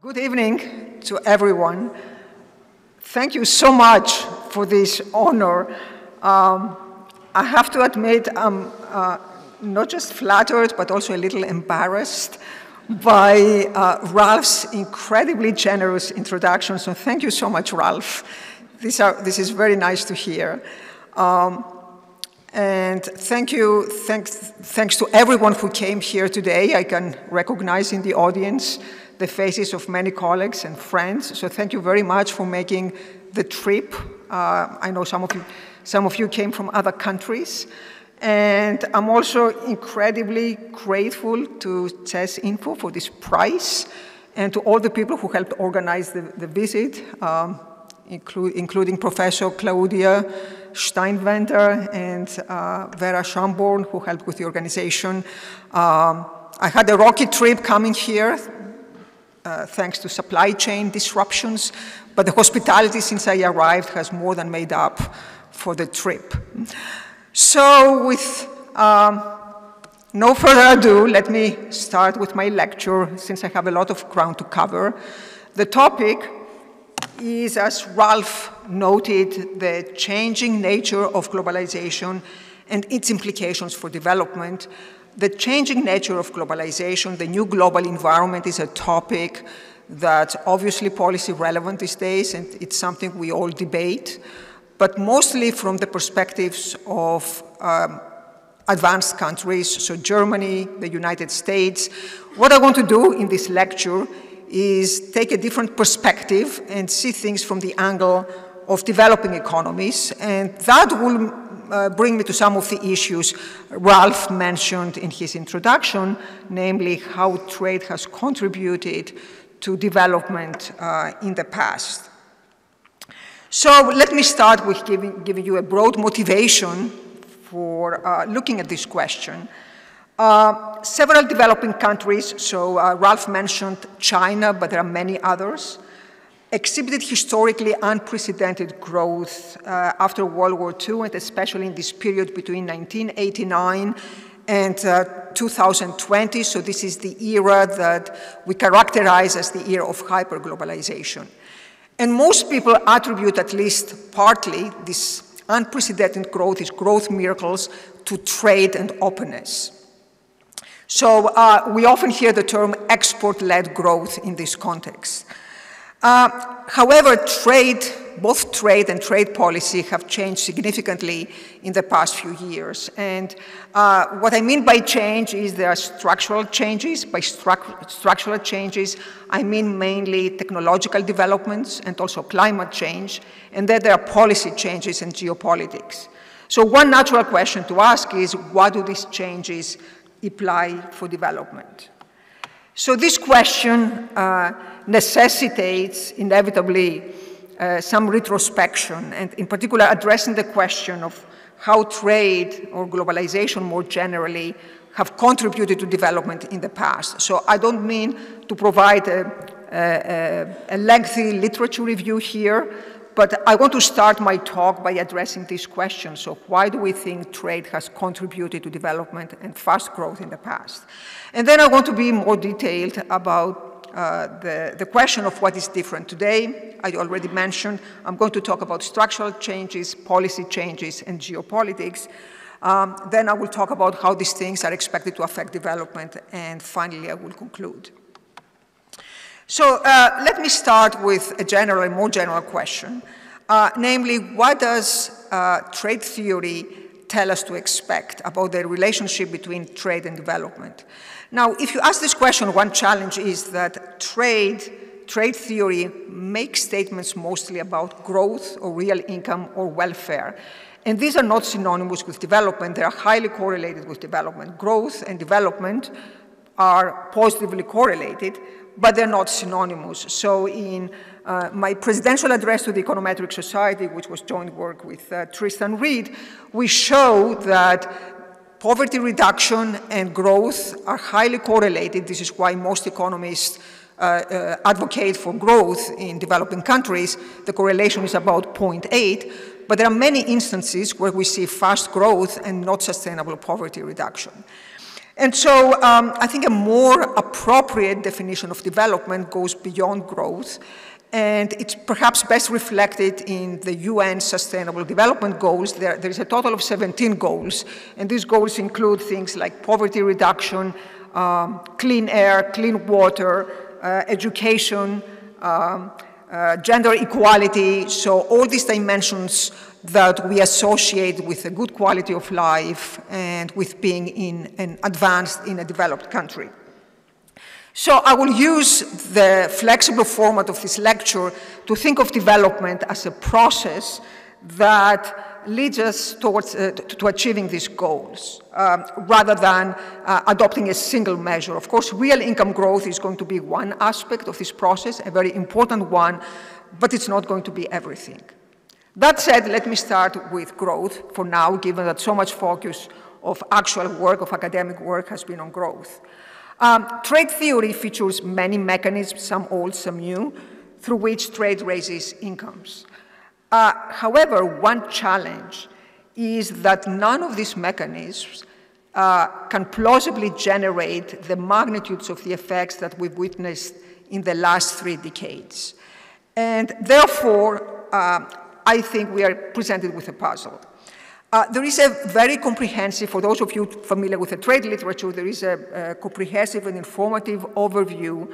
Good evening to everyone. Thank you so much for this honor. I have to admit I'm not just flattered, but also a little embarrassed by Ralph's incredibly generous introduction. So thank you so much, Ralph. This is very nice to hear. And thanks to everyone who came here today. I can recognize in the audience the faces of many colleagues and friends. So thank you very much for making the trip. I know some of you came from other countries. And I'm also incredibly grateful to CES Info for this prize and to all the people who helped organize the visit, including Professor Claudia Steinwender and Vera Schomburn, who helped with the organization. I had a rocky trip coming here, thanks to supply chain disruptions, but the hospitality since I arrived has more than made up for the trip. So with no further ado, let me start with my lecture, since I have a lot of ground to cover. The topic is, as Ralph noted, the changing nature of globalization and its implications for development. The changing nature of globalization, the new global environment, is a topic that's obviously policy relevant these days, and it's something we all debate, but mostly from the perspectives of advanced countries, so Germany, the United States. What I want to do in this lecture is take a different perspective and see things from the angle of developing economies, and that will bring me to some of the issues Ralph mentioned in his introduction, namely how trade has contributed to development in the past. So let me start with giving you a broad motivation for looking at this question. Several developing countries, so Ralph mentioned China, but there are many others, exhibited historically unprecedented growth after World War II, and especially in this period between 1989 and 2020. So this is the era that we characterize as the era of hyperglobalization. And most people attribute, at least partly, this unprecedented growth, these growth miracles, to trade and openness. So we often hear the term export-led growth in this context. However, both trade and trade policy have changed significantly in the past few years. And what I mean by change is there are structural changes. By structural changes, I mean mainly technological developments and also climate change, and then there are policy changes and geopolitics. So one natural question to ask is, what do these changes imply for development? So this question necessitates inevitably some retrospection, and in particular addressing the question of how trade or globalization more generally have contributed to development in the past. So I don't mean to provide a lengthy literature review here, but I want to start my talk by addressing this question. So why do we think trade has contributed to development and fast growth in the past? And then I want to be more detailed about the question of what is different today. I already mentioned, I'm going to talk about structural changes, policy changes, and geopolitics. Then I will talk about how these things are expected to affect development, and finally I will conclude. So let me start with a more general question, namely, what does trade theory tell us to expect about the relationship between trade and development? Now, if you ask this question, one challenge is that trade theory makes statements mostly about growth or real income or welfare. And these are not synonymous with development. They are highly correlated with development. Growth and development are positively correlated, but they're not synonymous. So in my presidential address to the Econometric Society, which was joint work with Tristan Reed, we show that poverty reduction and growth are highly correlated. This is why most economists advocate for growth in developing countries. The correlation is about 0.8, but there are many instances where we see fast growth and not sustainable poverty reduction. And so I think a more appropriate definition of development goes beyond growth, and it's perhaps best reflected in the UN Sustainable Development Goals. There is a total of 17 goals, and these goals include things like poverty reduction, clean air, clean water, education, gender equality, so all these dimensions that we associate with a good quality of life and with being advanced in a developed country. So I will use the flexible format of this lecture to think of development as a process that leads us towards to achieving these goals, rather than adopting a single measure. Of course, real income growth is going to be one aspect of this process, a very important one, but it's not going to be everything. That said, let me start with growth for now, given that so much focus of actual work, of academic work, has been on growth. Trade theory features many mechanisms, some old, some new, through which trade raises incomes. However, one challenge is that none of these mechanisms can plausibly generate the magnitudes of the effects that we've witnessed in the last 3 decades. And therefore, I think we are presented with a puzzle. There is a very comprehensive, for those of you familiar with the trade literature, there is a comprehensive and informative overview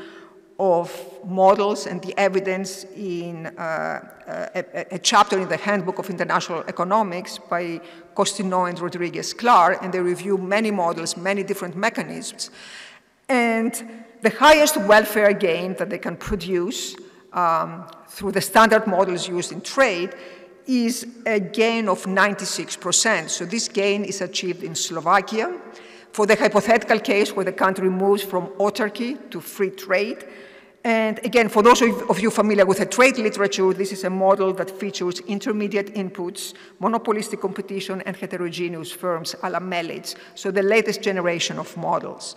of models and the evidence in a chapter in the Handbook of International Economics by Costino and Rodriguez-Clar, and they review many models, many different mechanisms. And the highest welfare gain that they can produce through the standard models used in trade is a gain of 96%. So this gain is achieved in Slovakia for the hypothetical case where the country moves from autarky to free trade. And again, for those of you familiar with the trade literature, this is a model that features intermediate inputs, monopolistic competition, and heterogeneous firms a la Melitz, so the latest generation of models.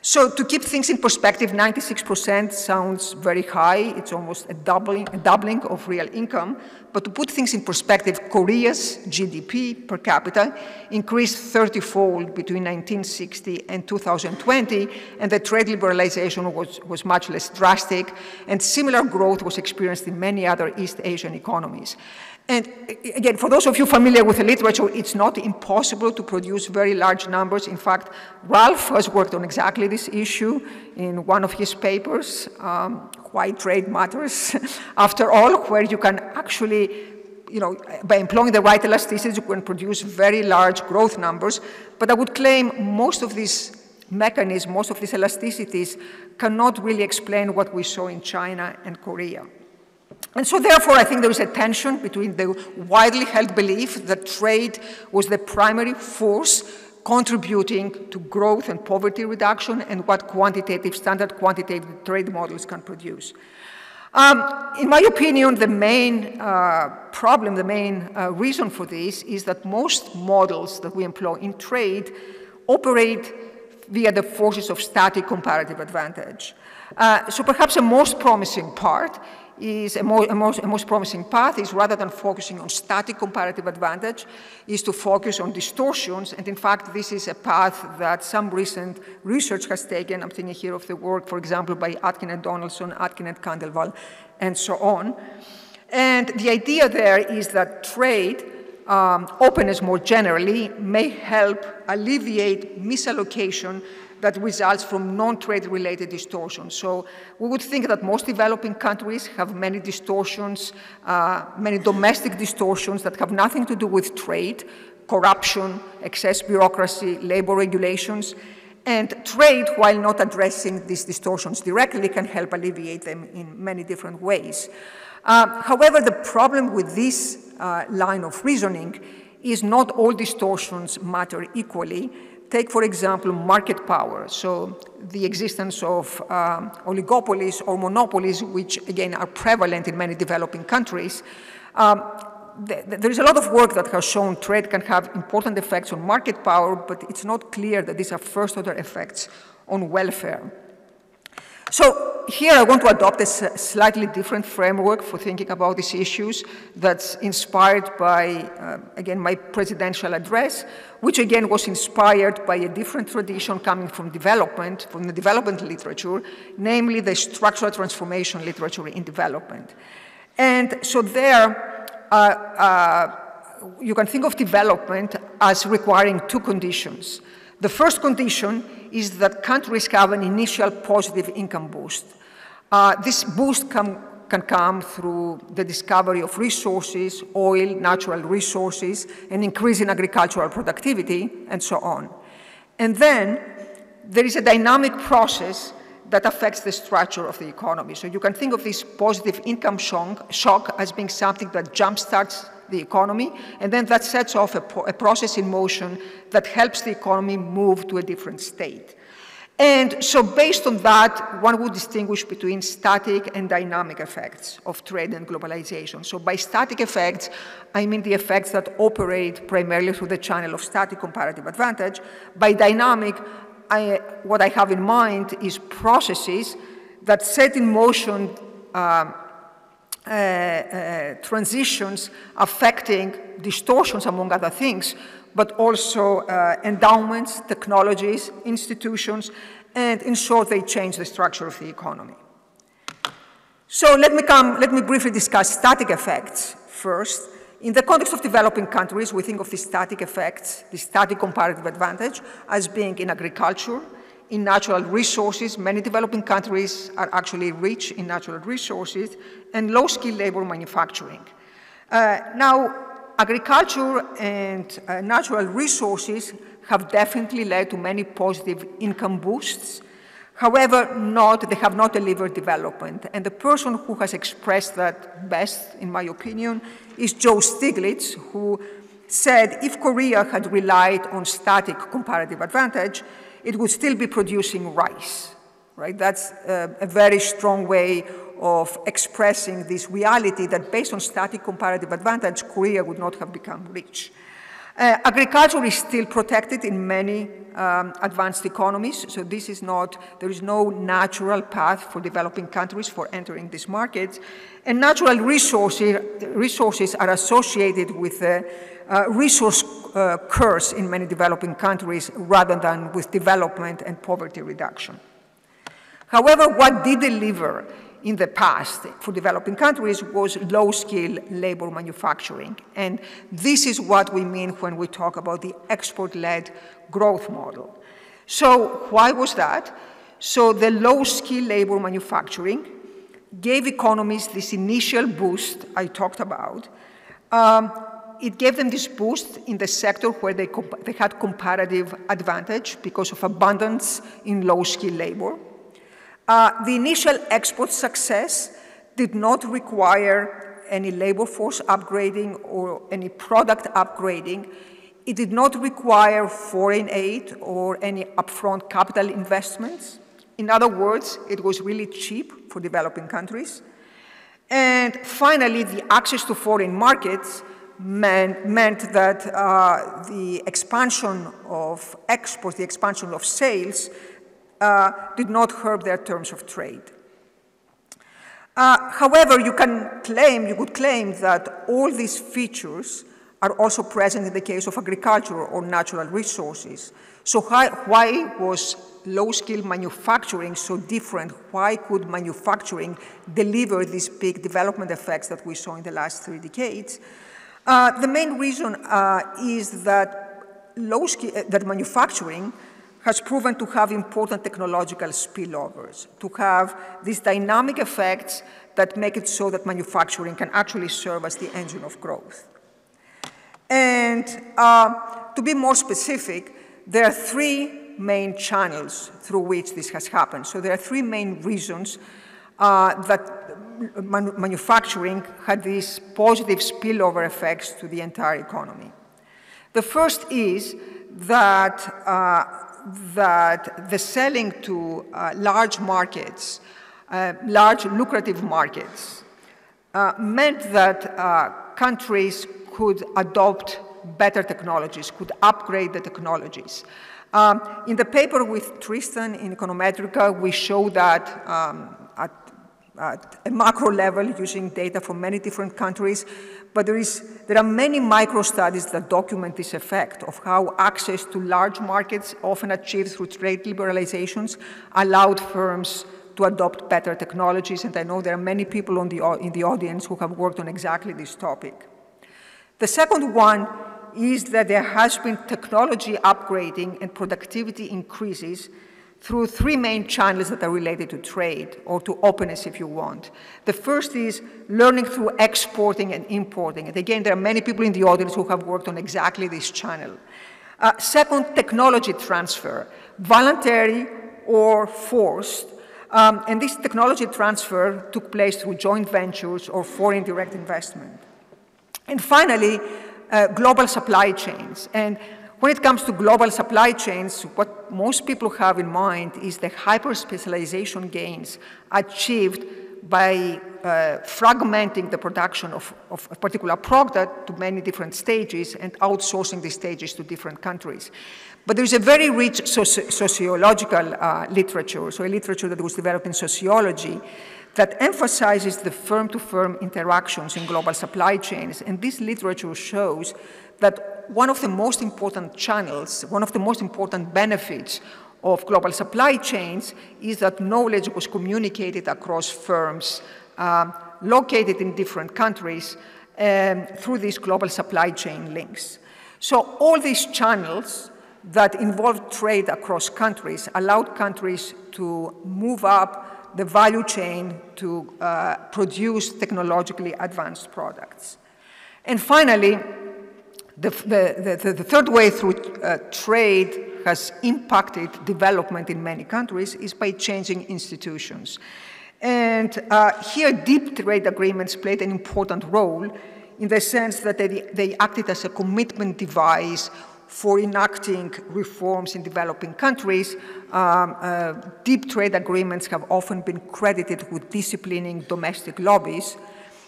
So to keep things in perspective, 96% sounds very high. It's almost a doubling of real income. But to put things in perspective, Korea's GDP per capita increased 30-fold between 1960 and 2020, and the trade liberalization was much less drastic, and similar growth was experienced in many other East Asian economies. And again, for those of you familiar with the literature, it's not impossible to produce very large numbers. In fact, Ralph has worked on exactly this issue in one of his papers, Why Trade Matters, after all, where you can actually, by employing the right elasticities, you can produce very large growth numbers. But I would claim most of these mechanisms, most of these elasticities cannot really explain what we saw in China and Korea. And so therefore, I think there is a tension between the widely held belief that trade was the primary force contributing to growth and poverty reduction and what standard quantitative trade models can produce. In my opinion, the main problem, the main reason for this is that most models that we employ in trade operate via the forces of static comparative advantage. So perhaps a most promising path is rather than focusing on static comparative advantage, is to focus on distortions. And in fact, this is a path that some recent research has taken. I'm thinking here of the work, for example, by Atkin and Donaldson, Atkin and Kandelwal, and so on. And the idea there is that trade, openness more generally, may help alleviate misallocation that results from non-trade related distortions. So we would think that most developing countries have many distortions, many domestic distortions that have nothing to do with trade, corruption, excess bureaucracy, labor regulations, and trade, while not addressing these distortions directly, can help alleviate them in many different ways. However, the problem with this line of reasoning is not all distortions matter equally. Take, for example, market power, so the existence of oligopolies or monopolies, which, again, are prevalent in many developing countries. There is a lot of work that has shown trade can have important effects on market power, but it's not clear that these are first-order effects on welfare. So here I want to adopt a slightly different framework for thinking about these issues that's inspired by, again, my presidential address, which again was inspired by a different tradition coming from the development literature, namely the structural transformation literature in development. And so there, you can think of development as requiring two conditions. The first condition is that countries have an initial positive income boost. This boost can come through the discovery of resources, oil, natural resources, an increase in agricultural productivity, and so on. And then there is a dynamic process that affects the structure of the economy. So you can think of this positive income shock as being something that jumpstarts the economy, and then that sets off a process in motion that helps the economy move to a different state. And so based on that, one would distinguish between static and dynamic effects of trade and globalization. So by static effects, I mean the effects that operate primarily through the channel of static comparative advantage. By dynamic, what I have in mind is processes that set in motion transitions affecting distortions, among other things, but also endowments, technologies, institutions, and in short, they change the structure of the economy. So let me briefly discuss static effects first. In the context of developing countries, we think of the static effects, the static comparative advantage, as being in agriculture, in natural resources. Many developing countries are actually rich in natural resources, and low-skilled labor manufacturing. Now, agriculture and natural resources have definitely led to many positive income boosts. However, they have not delivered development. And the person who has expressed that best, in my opinion, is Joe Stiglitz, who said if Korea had relied on static comparative advantage, it would still be producing rice, right? That's a very strong way of expressing this reality that based on static comparative advantage, Korea would not have become rich. Agriculture is still protected in many advanced economies, so there is no natural path for developing countries for entering these markets. And natural resources are associated with a resource curse in many developing countries rather than with development and poverty reduction. However, what did deliver in the past for developing countries was low-skilled labor manufacturing. And this is what we mean when we talk about the export-led growth model. So why was that? So the low-skilled labor manufacturing gave economies this initial boost I talked about. It gave them this boost in the sector where they had comparative advantage because of abundance in low-skilled labor. The initial export success did not require any labor force upgrading or any product upgrading. It did not require foreign aid or any upfront capital investments. In other words, it was really cheap for developing countries. And finally, the access to foreign markets meant that the expansion of exports, the expansion of sales, did not hurt their terms of trade. However, you could claim that all these features are also present in the case of agriculture or natural resources. So why was low-skilled manufacturing so different? Why could manufacturing deliver these big development effects that we saw in the last 3 decades? The main reason is that manufacturing has proven to have important technological spillovers, to have these dynamic effects that make it so that manufacturing can actually serve as the engine of growth. And to be more specific, there are 3 main channels through which this has happened. So there are 3 main reasons that manufacturing had these positive spillover effects to the entire economy. The first is that the selling to large markets, large lucrative markets, meant that countries could adopt better technologies, could upgrade the technologies. In the paper with Tristan in Econometrica, we show that at a macro level using data from many different countries, but there are many micro studies that document this effect of how access to large markets, often achieved through trade liberalizations, allowed firms to adopt better technologies, and I know there are many people in the audience who have worked on exactly this topic. The second one is that there has been technology upgrading and productivity increases through three main channels that are related to trade, or to openness if you want. The first is learning through exporting and importing. And again, there are many people in the audience who have worked on exactly this channel. Second, technology transfer, voluntary or forced. And this technology transfer took place through joint ventures or foreign direct investment. And finally, global supply chains. And when it comes to global supply chains, what most people have in mind is the hyper-specialization gains achieved by fragmenting the production of a particular product to many different stages and outsourcing the stages to different countries. But there's a very rich sociological literature, so a literature that was developed in sociology, that emphasizes the firm-to-firm interactions in global supply chains. And this literature shows that one of the most important channels, one of the most important benefits of global supply chains is that knowledge was communicated across firms located in different countries through these global supply chain links. So all these channels that involved trade across countries allowed countries to move up the value chain to produce technologically advanced products. And finally, the third way through trade has impacted development in many countries is by changing institutions. And here, deep trade agreements played an important role in the sense that they acted as a commitment device for enacting reforms in developing countries. Deep trade agreements have often been credited with disciplining domestic lobbies.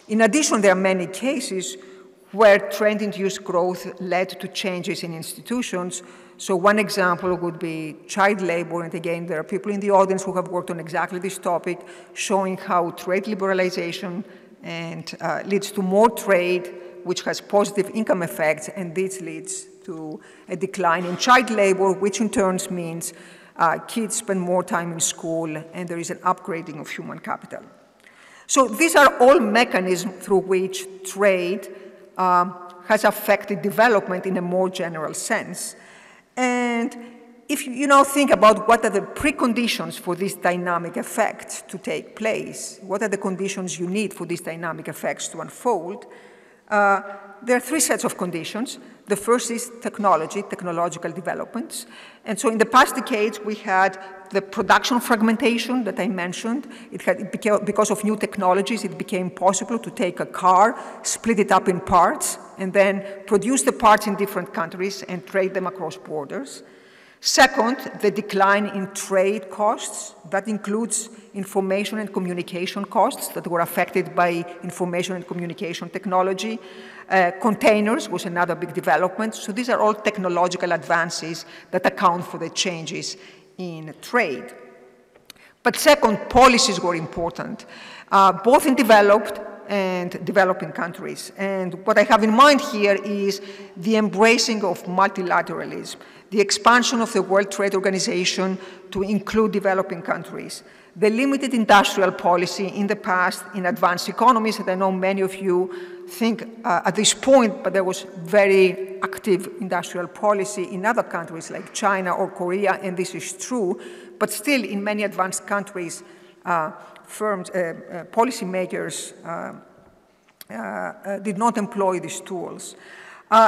In addition, there are many cases where trade-induced growth led to changes in institutions. So one example would be child labor, and again, there are people in the audience who have worked on exactly this topic, showing how trade liberalization leads to more trade, which has positive income effects, and this leads to a decline in child labor, which in turn means kids spend more time in school, and there is an upgrading of human capital. So these are all mechanisms through which trade has affected development in a more general sense. And if you now think about what are the preconditions for this dynamic effect to take place, what are the conditions you need for these dynamic effects to unfold, there are three sets of conditions. The first is technology, technological developments. And so in the past decades, we had the production fragmentation that I mentioned. Because of new technologies, it became possible to take a car, split it up in parts, and then produce the parts in different countries and trade them across borders. Second, the decline in trade costs. That includes information and communication costs that were affected by information and communication technology. Containers was another big development. So these are all technological advances that account for the changes in trade. But second, policies were important, both in developed and developing countries. And what I have in mind here is the embracing of multilateralism, the expansion of the World Trade Organization to include developing countries, the limited industrial policy in the past in advanced economies, and I know many of you think at this point, but there was very active industrial policy in other countries like China or Korea, and this is true, but still in many advanced countries, policymakers did not employ these tools.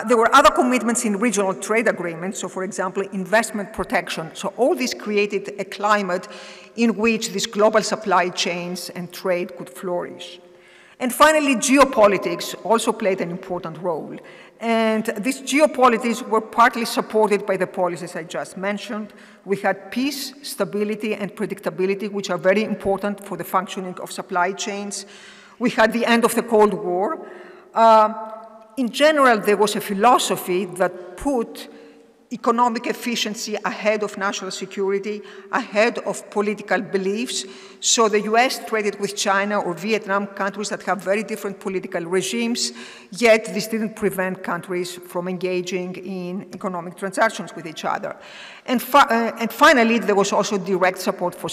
There were other commitments in regional trade agreements, so for example, investment protection. So all this created a climate in which these global supply chains and trade could flourish. And finally, geopolitics also played an important role. And these geopolitics were partly supported by the policies I just mentioned. We had peace, stability, and predictability, which are very important for the functioning of supply chains. We had the end of the Cold War. In general, there was a philosophy that put economic efficiency ahead of national security, ahead of political beliefs. So the US traded with China or Vietnam, countries that have very different political regimes, yet this didn't prevent countries from engaging in economic transactions with each other. And finally, there was also direct support for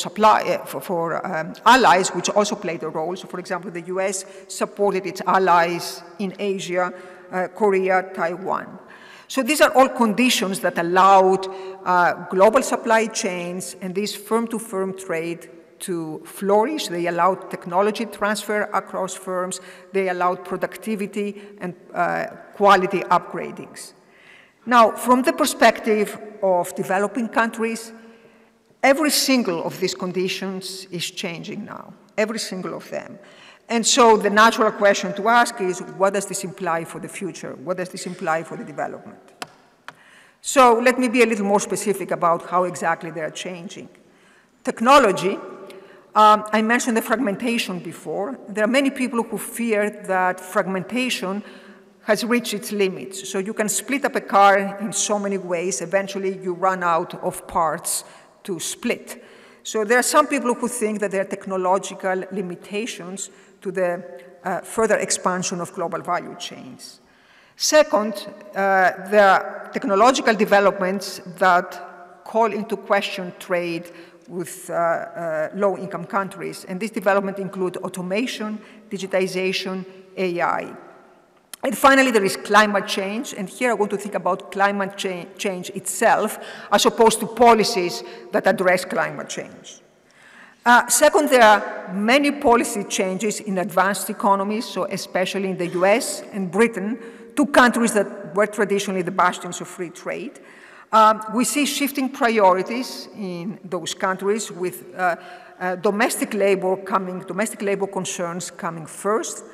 allies, which also played a role. So for example, the US supported its allies in Asia, Korea, Taiwan. So these are all conditions that allowed global supply chains and this firm-to-firm trade to flourish. They allowed technology transfer across firms. They allowed productivity and quality upgradings. Now, from the perspective of developing countries, every single of these conditions is changing now, every single of them. And so the natural question to ask is, what does this imply for the future? What does this imply for the development? So let me be a little more specific about how exactly they are changing. Technology, I mentioned the fragmentation before. There are many people who fear that fragmentation has reached its limits. So you can split up a car in so many ways, eventually you run out of parts to split. So there are some people who think that there are technological limitations to the further expansion of global value chains. Second, there are technological developments that call into question trade with low-income countries. And this development include automation, digitization, AI. And finally, there is climate change. And here I want to think about climate change itself as opposed to policies that address climate change. Second, there are many policy changes in advanced economies, so especially in the US and Britain, two countries that were traditionally the bastions of free trade. We see shifting priorities in those countries with domestic labor concerns coming first.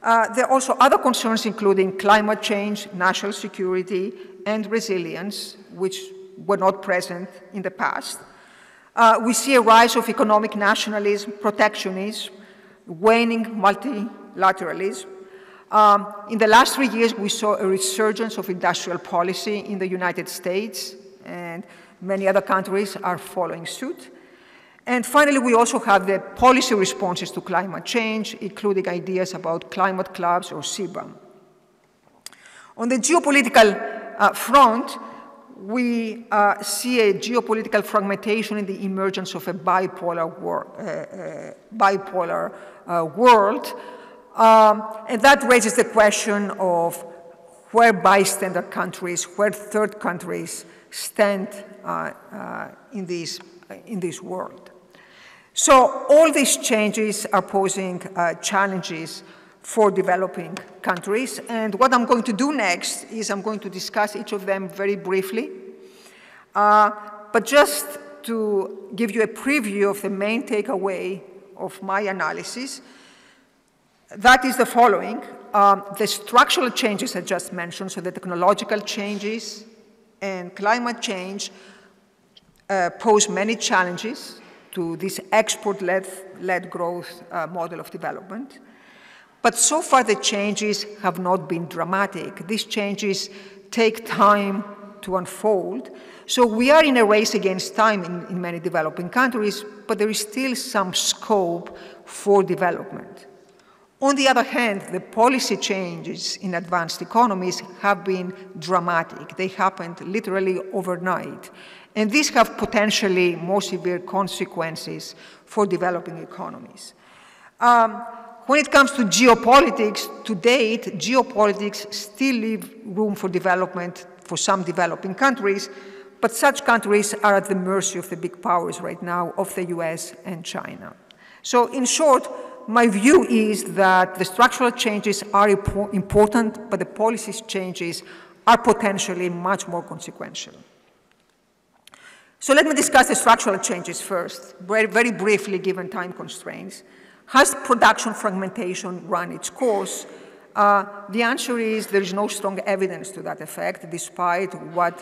There are also other concerns including climate change, national security, and resilience, which were not present in the past. We see a rise of economic nationalism, protectionism, waning multilateralism. In the last 3 years, we saw a resurgence of industrial policy in the United States, and many other countries are following suit. And finally, we also have the policy responses to climate change, including ideas about climate clubs or CBAM. On the geopolitical front, we see a geopolitical fragmentation in the emergence of a bipolar world. And that raises the question of where bystander countries, where third countries stand in this world. So all these changes are posing challenges for developing countries. And what I'm going to do next is I'm going to discuss each of them very briefly. But just to give you a preview of the main takeaway of my analysis, that is the following. The structural changes I just mentioned, so the technological changes and climate change pose many challenges to this export-led growth model of development. But so far, the changes have not been dramatic. These changes take time to unfold. So we are in a race against time in many developing countries, but there is still some scope for development. On the other hand, the policy changes in advanced economies have been dramatic. They happened literally overnight. And these have potentially more severe consequences for developing economies. When it comes to geopolitics, to date, geopolitics still leave room for development for some developing countries, but such countries are at the mercy of the big powers right now, of the US and China. So in short, my view is that the structural changes are important, but the policy changes are potentially much more consequential. So let me discuss the structural changes first, very briefly given time constraints. Has production fragmentation run its course? The answer is there is no strong evidence to that effect, despite what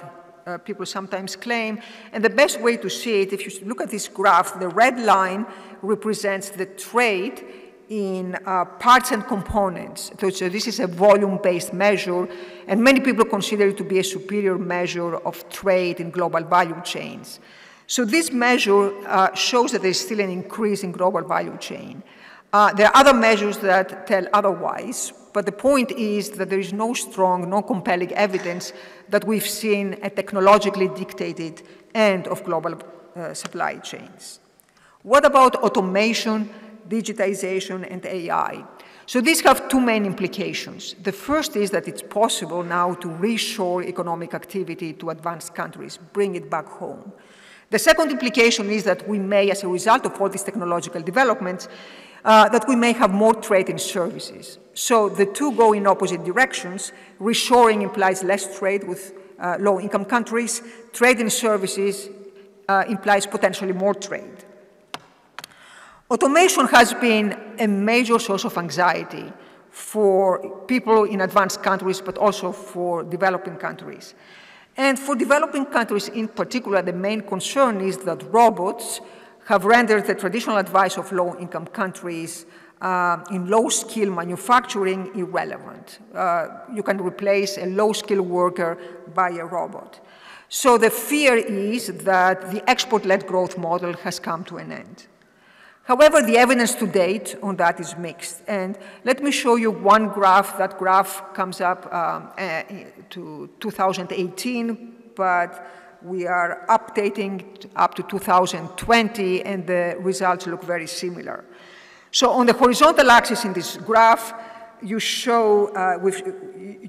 people sometimes claim. And the best way to see it, if you look at this graph, the red line represents the trade in parts and components. So this is a volume-based measure, and many people consider it to be a superior measure of trade in global value chains. So this measure shows that there's still an increase in global value chain. There are other measures that tell otherwise, but the point is that there is no strong, no compelling evidence that we've seen a technologically dictated end of global supply chains. What about automation, digitization, and AI? So these have two main implications. The first is that it's possible now to reshore economic activity to advanced countries, bring it back home. The second implication is that we may, as a result of all these technological developments, that we may have more trade in services. So the two go in opposite directions. Reshoring implies less trade with low-income countries. Trade in services implies potentially more trade. Automation has been a major source of anxiety for people in advanced countries, but also for developing countries. And for developing countries in particular, the main concern is that robots have rendered the traditional advice of low-income countries in low-skill manufacturing irrelevant. You can replace a low-skill worker by a robot. So the fear is that the export-led growth model has come to an end. However, the evidence to date on that is mixed. And let me show you one graph. That graph comes up to 2018, but we are updating up to 2020, and the results look very similar. So on the horizontal axis in this graph, you show,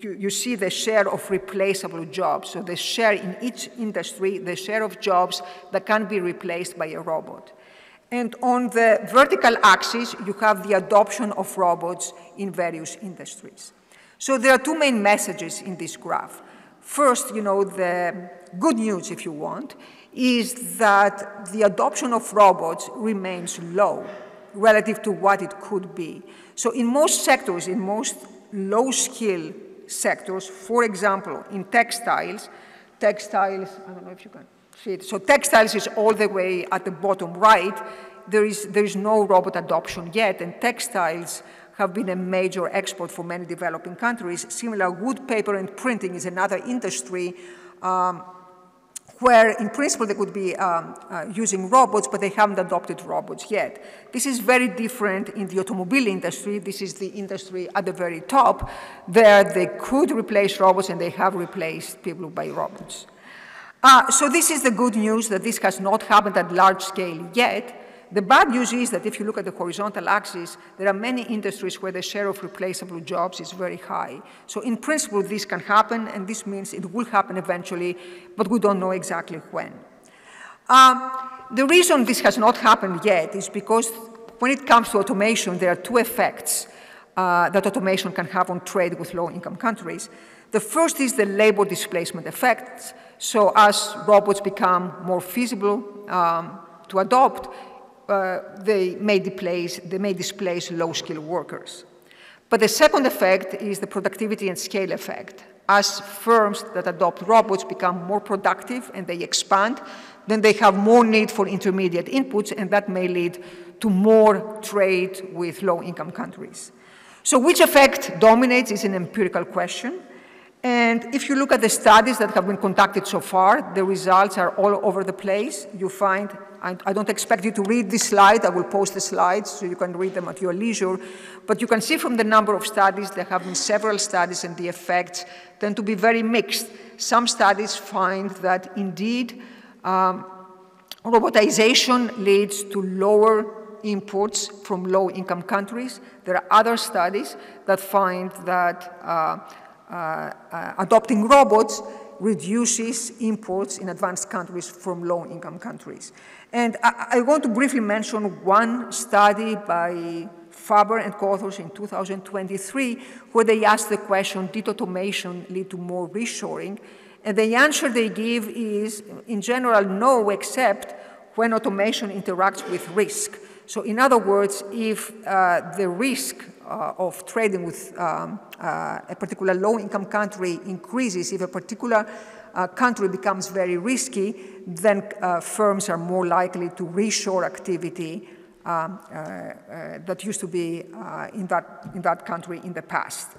you see the share of replaceable jobs. So the share in each industry, the share of jobs that can be replaced by a robot. And on the vertical axis, you have the adoption of robots in various industries. So there are two main messages in this graph. First, the good news, if you want, is that the adoption of robots remains low relative to what it could be. So in most sectors, in most low-skill sectors, for example, in textiles, I don't know if you can see it. So textiles is all the way at the bottom right. There is no robot adoption yet, and textiles have been a major export for many developing countries. Similar, wood, paper, and printing is another industry where, in principle, they could be using robots, but they haven't adopted robots yet. This is very different in the automobile industry. This is the industry at the very top, where they could replace robots, and they have replaced people by robots. So this is the good news, that this has not happened at large scale yet. The bad news is that if you look at the horizontal axis, there are many industries where the share of replaceable jobs is very high. So in principle, this can happen, and this means it will happen eventually, but we don't know exactly when. The reason this has not happened yet is because when it comes to automation, there are two effects that automation can have on trade with low-income countries. The first is the labor displacement effect. So as robots become more feasible to adopt, they may displace low-skilled workers. But the second effect is the productivity and scale effect. As firms that adopt robots become more productive and they expand, then they have more need for intermediate inputs, and that may lead to more trade with low-income countries. So which effect dominates is an empirical question. And if you look at the studies that have been conducted so far, the results are all over the place. You find, I don't expect you to read this slide. I will post the slides so you can read them at your leisure. But you can see from the number of studies, there have been several studies, and the effects tend to be very mixed. Some studies find that indeed robotization leads to lower imports from low-income countries. There are other studies that find that adopting robots reduces imports in advanced countries from low-income countries. And I want to briefly mention one study by Faber and co-authors in 2023, where they asked the question, did automation lead to more reshoring? And the answer they give is, in general, no, except when automation interacts with risk. So in other words, if the risk of trading with a particular low-income country increases, if a particular country becomes very risky, then firms are more likely to reshore activity that used to be in that country in the past.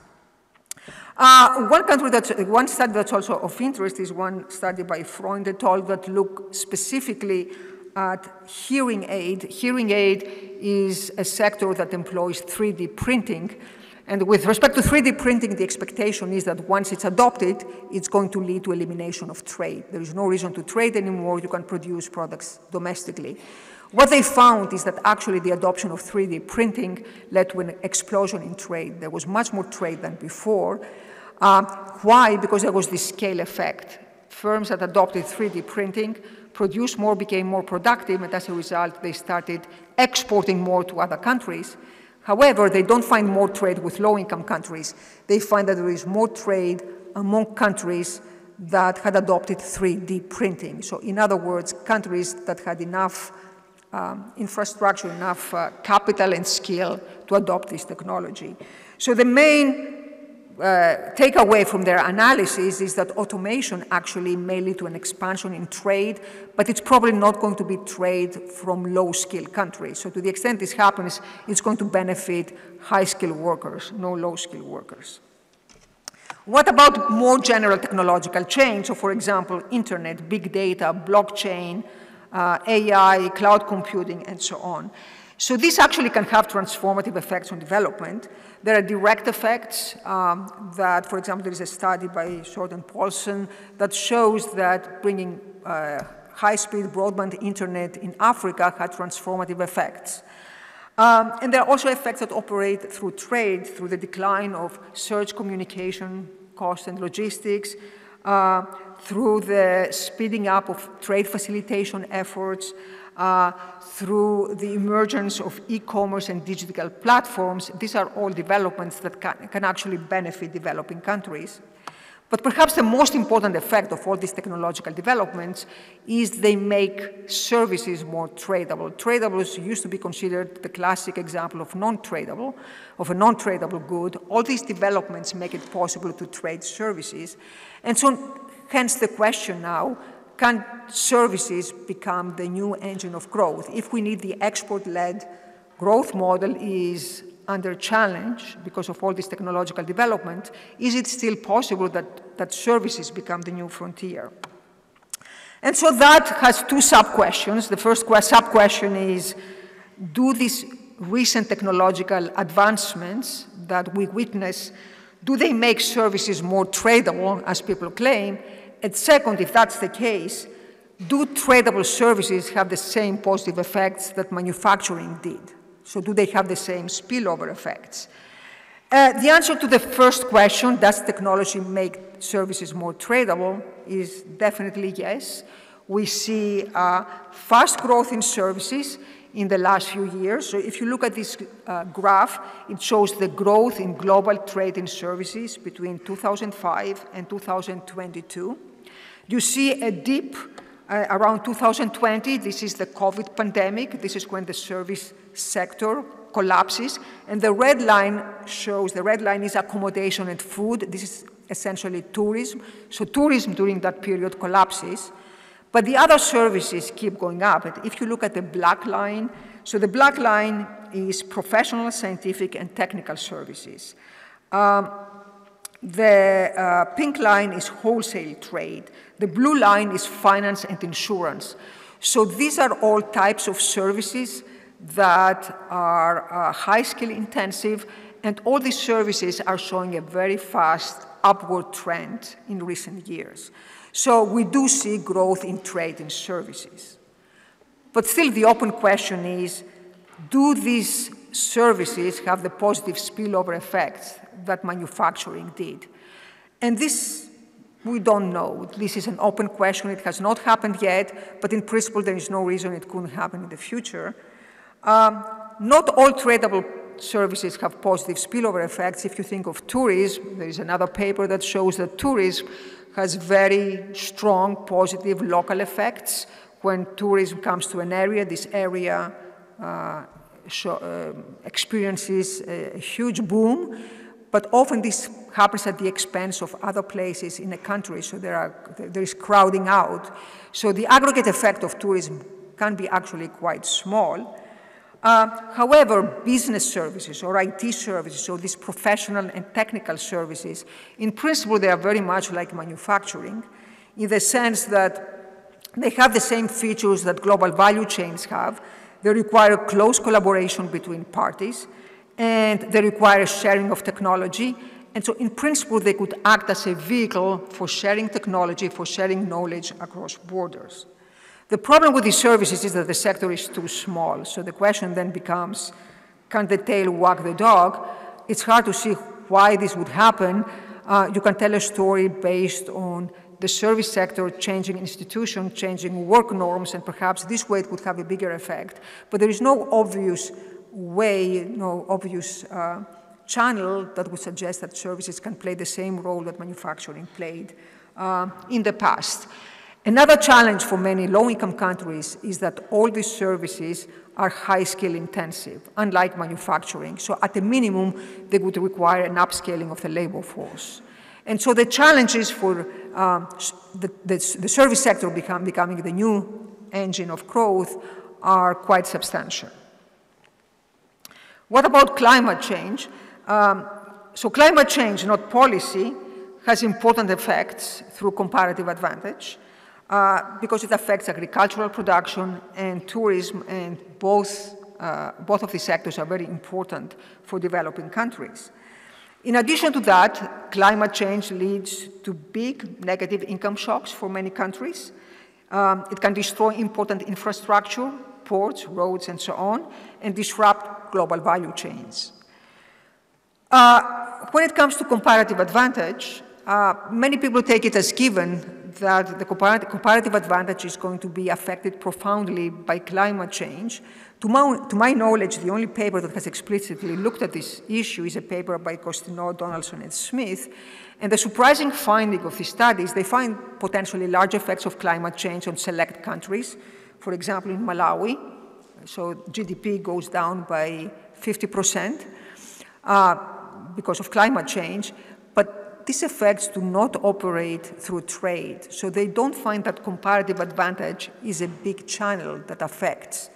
One study that's also of interest is one study by Freund et al. That look specifically at hearing aid. Hearing aid is a sector that employs 3D printing. And with respect to 3D printing, the expectation is that once it's adopted, it's going to lead to elimination of trade. There is no reason to trade anymore. You can produce products domestically. What they found is that actually the adoption of 3D printing led to an explosion in trade. There was much more trade than before. Why? Because there was this scale effect. Firms that adopted 3D printing produced more, became more productive, and as a result, they started exporting more to other countries. However, they don't find more trade with low-income countries. They find that there is more trade among countries that had adopted 3D printing. So in other words, countries that had enough infrastructure, enough capital and skill to adopt this technology. So the main takeaway from their analysis is that automation actually may lead to an expansion in trade, but it's probably not going to be trade from low-skilled countries. So to the extent this happens, it's going to benefit high-skilled workers, no low-skilled workers. What about more general technological change? So for example, internet, big data, blockchain, AI, cloud computing, and so on. So this actually can have transformative effects on development. There are direct effects that, for example, there is a study by Short and Paulson that shows that bringing high-speed broadband internet in Africa had transformative effects. And there are also effects that operate through trade, through the decline of search communication costs and logistics, through the speeding up of trade facilitation efforts, through the emergence of e-commerce and digital platforms. These are all developments that can actually benefit developing countries. But perhaps the most important effect of all these technological developments is they make services more tradable. Tradables used to be considered the classic example of non-tradable, of a non-tradable good. All these developments make it possible to trade services. And so hence the question now, can services become the new engine of growth? If we need the export-led growth model is under challenge because of all this technological development, is it still possible that services become the new frontier? And so that has two sub-questions. The first sub-question is, do these recent technological advancements that we witness, do they make services more tradable, as people claim? And second, if that's the case, do tradable services have the same positive effects that manufacturing did? So do they have the same spillover effects? The answer to the first question, does technology make services more tradable, is definitely yes. We see fast growth in services in the last few years. So if you look at this graph, it shows the growth in global trade in services between 2005 and 2022. You see a dip around 2020. This is the COVID pandemic. This is when the service sector collapses. And the red line shows, the red line is accommodation and food. This is essentially tourism. So tourism during that period collapses. But the other services keep going up. And if you look at the black line, so the black line is professional, scientific, and technical services. The pink line is wholesale trade. The blue line is finance and insurance. So these are all types of services that are high skill intensive, and all these services are showing a very fast upward trend in recent years. So we do see growth in trade and services. But still the open question is, do these services have the positive spillover effects that manufacturing did? And this, we don't know. This is an open question. It has not happened yet, but in principle, there is no reason it couldn't happen in the future. Not all tradable services have positive spillover effects. If you think of tourism, there is another paper that shows that tourism has very strong positive local effects. When tourism comes to an area, this area experiences a huge boom, but often this happens at the expense of other places in a country, so there is crowding out. So the aggregate effect of tourism can be actually quite small. However, business services or IT services, so these professional and technical services, in principle, they are very much like manufacturing in the sense that they have the same features that global value chains have. They require close collaboration between parties, and they require sharing of technology. And so in principle, they could act as a vehicle for sharing technology, for sharing knowledge across borders. The problem with these services is that the sector is too small. So the question then becomes, can the tail wag the dog? It's hard to see why this would happen. You can tell a story based on the service sector changing institutions, changing work norms, and perhaps this way it would have a bigger effect. But there is no obvious way, no obvious channel that would suggest that services can play the same role that manufacturing played in the past. Another challenge for many low-income countries is that all these services are high-skill intensive, unlike manufacturing. So at a minimum, they would require an upscaling of the labor force. And so the challenges for the service sector becoming the new engine of growth are quite substantial. What about climate change? So climate change, not policy, has important effects through comparative advantage. Because it affects agricultural production and tourism, and both of these sectors are very important for developing countries. In addition to that, climate change leads to big negative income shocks for many countries. It can destroy important infrastructure, ports, roads, and so on, and disrupt global value chains. When it comes to comparative advantage, many people take it as given that the comparative advantage is going to be affected profoundly by climate change. To my knowledge, the only paper that has explicitly looked at this issue is a paper by Costino, Donaldson, and Smith. And the surprising finding of these studies, they find potentially large effects of climate change on select countries. For example, in Malawi, so GDP goes down by 50% because of climate change. But these effects do not operate through trade, so they don't find that comparative advantage is a big channel that affects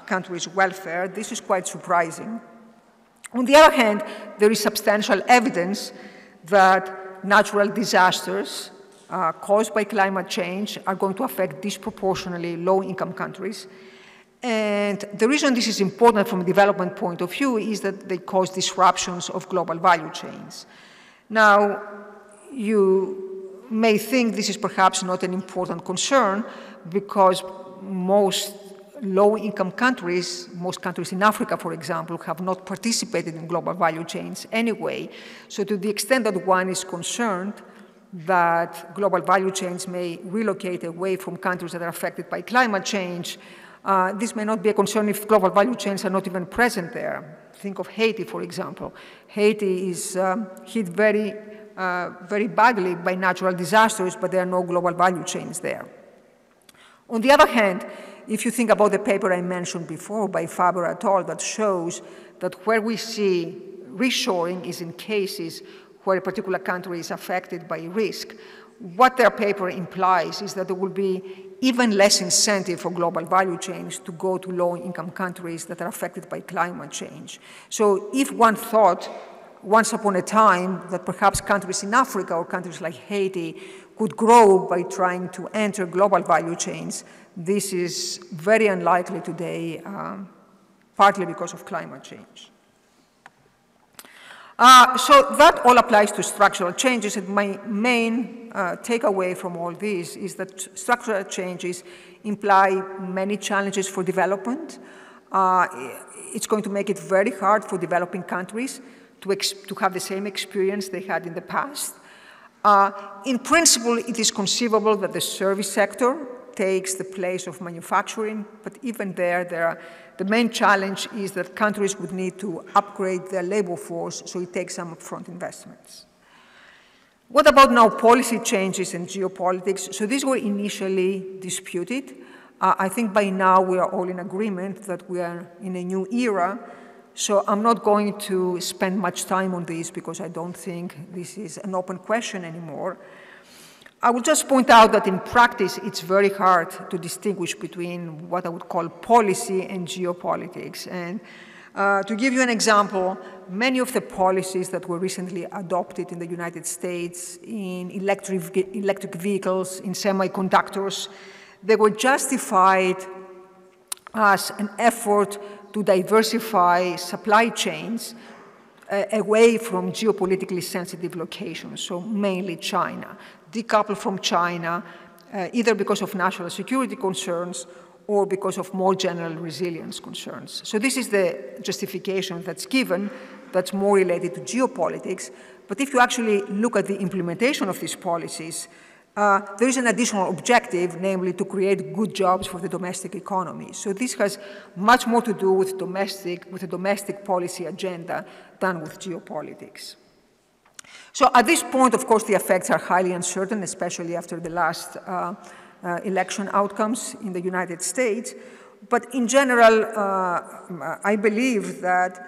countries' welfare. This is quite surprising. On the other hand, there is substantial evidence that natural disasters caused by climate change are going to affect disproportionately low-income countries. And the reason this is important from a development point of view is that they cause disruptions of global value chains. Now, you may think this is perhaps not an important concern because most low-income countries, most countries in Africa, for example, have not participated in global value chains anyway. So to the extent that one is concerned that global value chains may relocate away from countries that are affected by climate change, this may not be a concern if global value chains are not even present there. Think of Haiti, for example. Haiti is hit very badly by natural disasters, but there are no global value chains there. On the other hand, if you think about the paper I mentioned before by Faber et al. That shows that where we see reshoring is in cases where a particular country is affected by risk. What their paper implies is that there will be even less incentive for global value chains to go to low-income countries that are affected by climate change. So if one thought once upon a time that perhaps countries in Africa or countries like Haiti could grow by trying to enter global value chains, this is very unlikely today, partly because of climate change. So that all applies to structural changes, and my main takeaway from all this is that structural changes imply many challenges for development. It's going to make it very hard for developing countries to have the same experience they had in the past. In principle, it is conceivable that the service sector takes the place of manufacturing, but even there the main challenge is that countries would need to upgrade their labor force, so it takes some upfront investments. What about now policy changes and geopolitics? So these were initially disputed. I think by now we are all in agreement that we are in a new era, so I'm not going to spend much time on this because I don't think this is an open question anymore. I will just point out that in practice, it's very hard to distinguish between what I would call policy and geopolitics. And to give you an example, many of the policies that were recently adopted in the United States in electric vehicles, in semiconductors, they were justified as an effort to diversify supply chains away from geopolitically sensitive locations, so mainly China, decoupled from China, either because of national security concerns or because of more general resilience concerns. So this is the justification that's given that's more related to geopolitics. But if you actually look at the implementation of these policies, there is an additional objective, namely to create good jobs for the domestic economy. So this has much more to do with a domestic policy agenda than with geopolitics. So at this point, of course, the effects are highly uncertain, especially after the last election outcomes in the United States. But in general, I believe that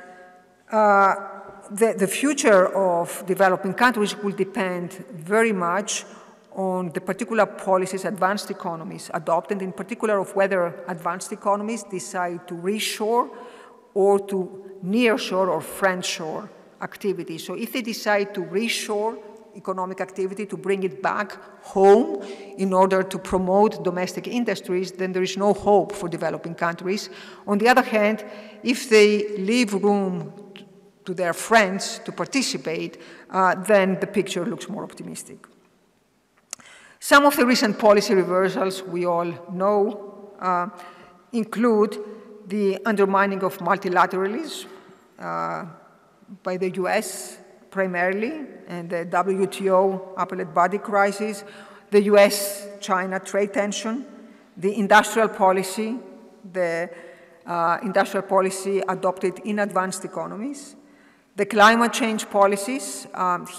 the future of developing countries will depend very much on the particular policies advanced economies adopt, and in particular of whether advanced economies decide to reshore or to nearshore or friendshore activity. So if they decide to reshore economic activity, to bring it back home in order to promote domestic industries, then there is no hope for developing countries. On the other hand, if they leave room to their friends to participate, then the picture looks more optimistic. Some of the recent policy reversals we all know include the undermining of multilateralism by the US primarily, and the WTO appellate body crisis, the US-China trade tension, the industrial policy adopted in advanced economies, the climate change policies.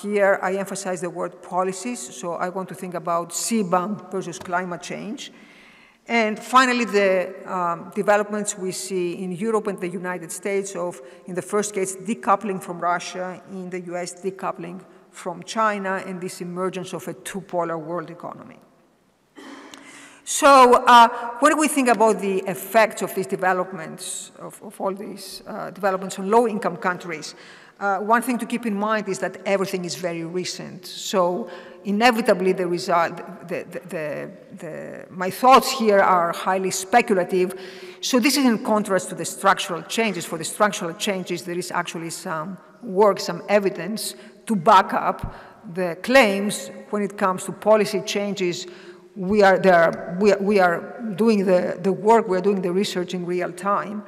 Here I emphasize the word policies, so I want to think about CBAM versus climate change. And finally, the developments we see in Europe and the United States of, in the first case, decoupling from Russia, in the US, decoupling from China, and this emergence of a two-polar world economy. So what do we think about the effects of these developments, of all these developments on low-income countries? One thing to keep in mind is that everything is very recent. So inevitably, the result, my thoughts here are highly speculative. So this is in contrast to the structural changes. For the structural changes, there is actually some work, some evidence to back up the claims. When it comes to policy changes, we are doing the work, we are doing the research in real time.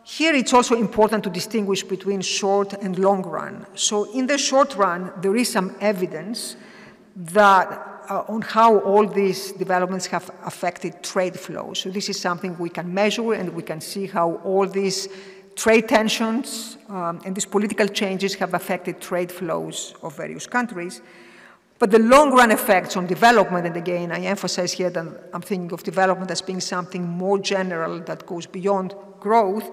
Here it's also important to distinguish between short and long run. So in the short run, there is some evidence that on how all these developments have affected trade flows. So this is something we can measure, and we can see how all these trade tensions and these political changes have affected trade flows of various countries. But the long-run effects on development, and again, I emphasize here that I'm thinking of development as being something more general that goes beyond growth,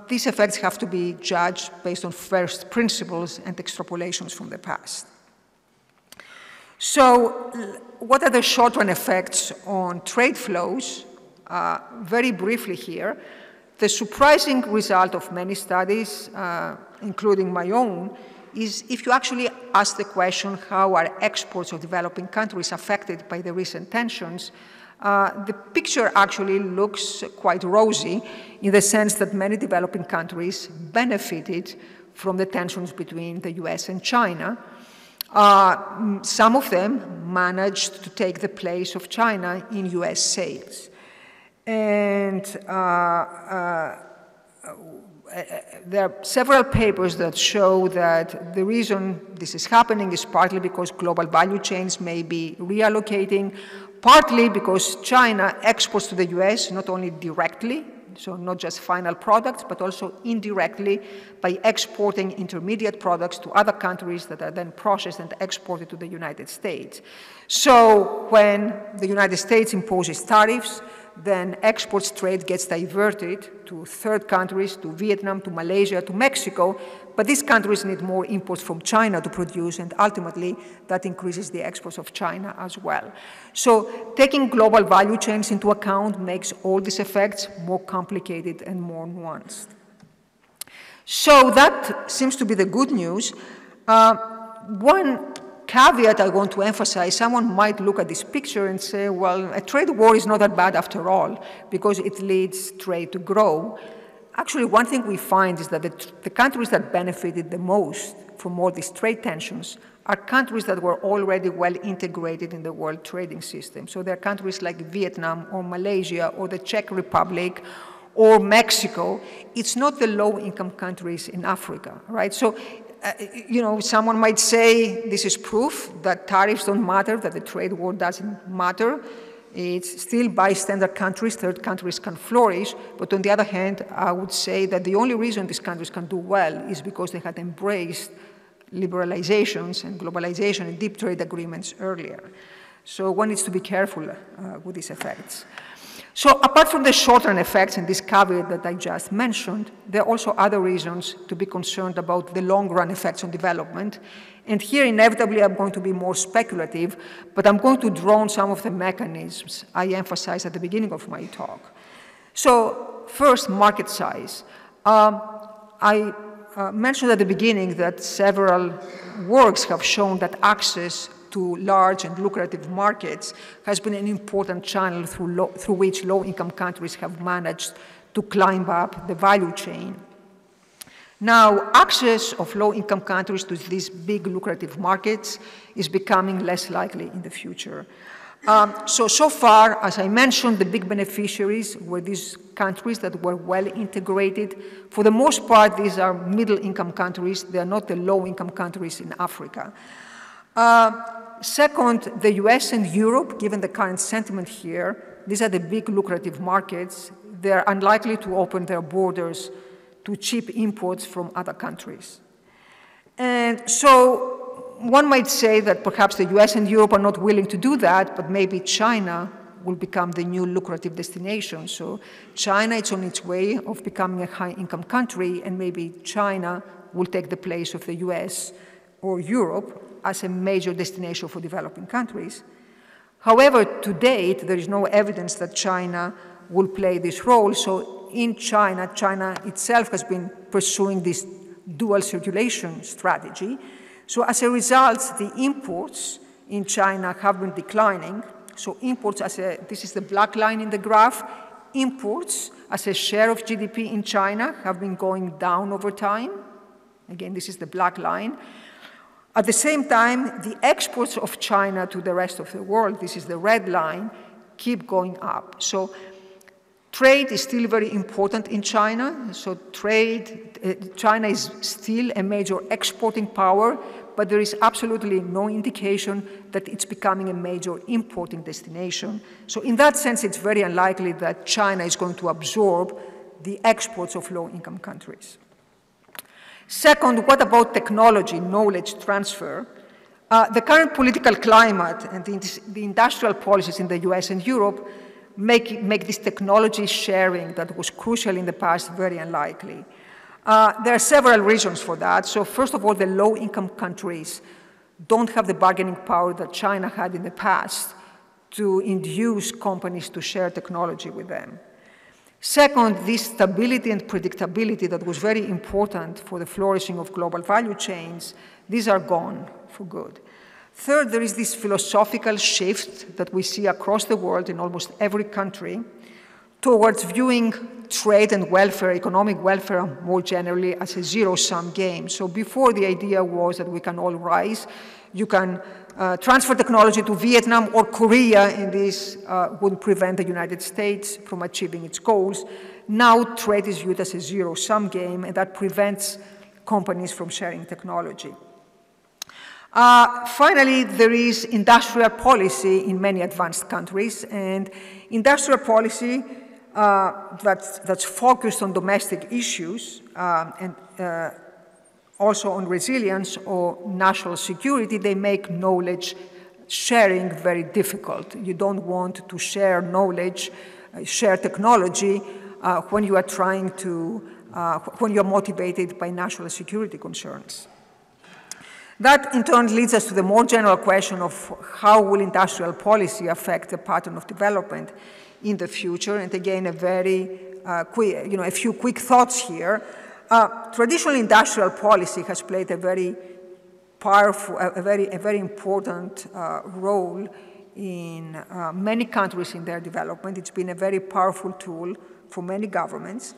these effects have to be judged based on first principles and extrapolations from the past. So what are the short-run effects on trade flows? Very briefly here, the surprising result of many studies, including my own, is if you actually ask the question, how are exports of developing countries affected by the recent tensions, the picture actually looks quite rosy in the sense that many developing countries benefited from the tensions between the US and China. Some of them managed to take the place of China in US sales. And there are several papers that show that the reason this is happening is partly because global value chains may be reallocating, partly because China exports to the US not only directly, so not just final products, but also indirectly by exporting intermediate products to other countries that are then processed and exported to the United States. So when the United States imposes tariffs, then exports trade gets diverted to third countries, to Vietnam, to Malaysia, to Mexico, but these countries need more imports from China to produce, and ultimately that increases the exports of China as well. So taking global value chains into account makes all these effects more complicated and more nuanced. So that seems to be the good news. One caveat I want to emphasize, someone might look at this picture and say, well, a trade war is not that bad after all, because it leads trade to grow. Actually, one thing we find is that the countries that benefited the most from all these trade tensions are countries that were already well integrated in the world trading system. So there are countries like Vietnam or Malaysia or the Czech Republic or Mexico. It's not the low-income countries in Africa, right? So, you know, someone might say this is proof that tariffs don't matter, that the trade war doesn't matter. It's still bystander countries, third countries can flourish, but on the other hand, I would say that the only reason these countries can do well is because they had embraced liberalizations and globalization and deep trade agreements earlier. So one needs to be careful with these effects. So apart from the short-term effects and this caveat that I just mentioned, there are also other reasons to be concerned about the long-run effects on development. And here, inevitably, I'm going to be more speculative, but I'm going to draw on some of the mechanisms I emphasized at the beginning of my talk. So first, market size. I mentioned at the beginning that several works have shown that access to large and lucrative markets has been an important channel through which low-income countries have managed to climb up the value chain. Now, access of low-income countries to these big lucrative markets is becoming less likely in the future. So far, as I mentioned, the big beneficiaries were these countries that were well integrated. For the most part, these are middle-income countries. They are not the low-income countries in Africa. Second, the US and Europe, given the current sentiment here, these are the big lucrative markets. They're unlikely to open their borders to cheap imports from other countries. And so one might say that perhaps the US and Europe are not willing to do that, but maybe China will become the new lucrative destination. So China is on its way of becoming a high-income country, and maybe China will take the place of the US or Europe as a major destination for developing countries. However, to date, there is no evidence that China will play this role. So in China, China itself has been pursuing this dual circulation strategy. So as a result, the imports in China have been declining. So imports this is the black line in the graph, imports as a share of GDP in China have been going down over time. Again, this is the black line. At the same time, the exports of China to the rest of the world, this is the red line, keep going up. So trade is still very important in China. So China is still a major exporting power, but there is absolutely no indication that it's becoming a major importing destination. So in that sense, it's very unlikely that China is going to absorb the exports of low-income countries. Second, what about technology, knowledge transfer? The current political climate and the industrial policies in the US and Europe make this technology sharing that was crucial in the past very unlikely. There are several reasons for that. So first of all, the low-income countries don't have the bargaining power that China had in the past to induce companies to share technology with them. Second, this stability and predictability that was very important for the flourishing of global value chains, these are gone for good. Third, there is this philosophical shift that we see across the world in almost every country towards viewing trade and welfare, economic welfare more generally, as a zero-sum game. So before, the idea was that we can all rise. You can transfer technology to Vietnam or Korea, and this would prevent the United States from achieving its goals. Now trade is viewed as a zero-sum game, and that prevents companies from sharing technology. Finally, there is industrial policy in many advanced countries, and industrial policy that's focused on domestic issues and also on resilience or national security, they make knowledge sharing very difficult. You don't want to share knowledge share technology when you are trying to, when you are motivated by national security concerns. That in turn leads us to the more general question of how will industrial policy affect the pattern of development in the future. And again, a few quick thoughts here. Traditional industrial policy has played a very powerful, a very important role in many countries in their development. It's been a very powerful tool for many governments.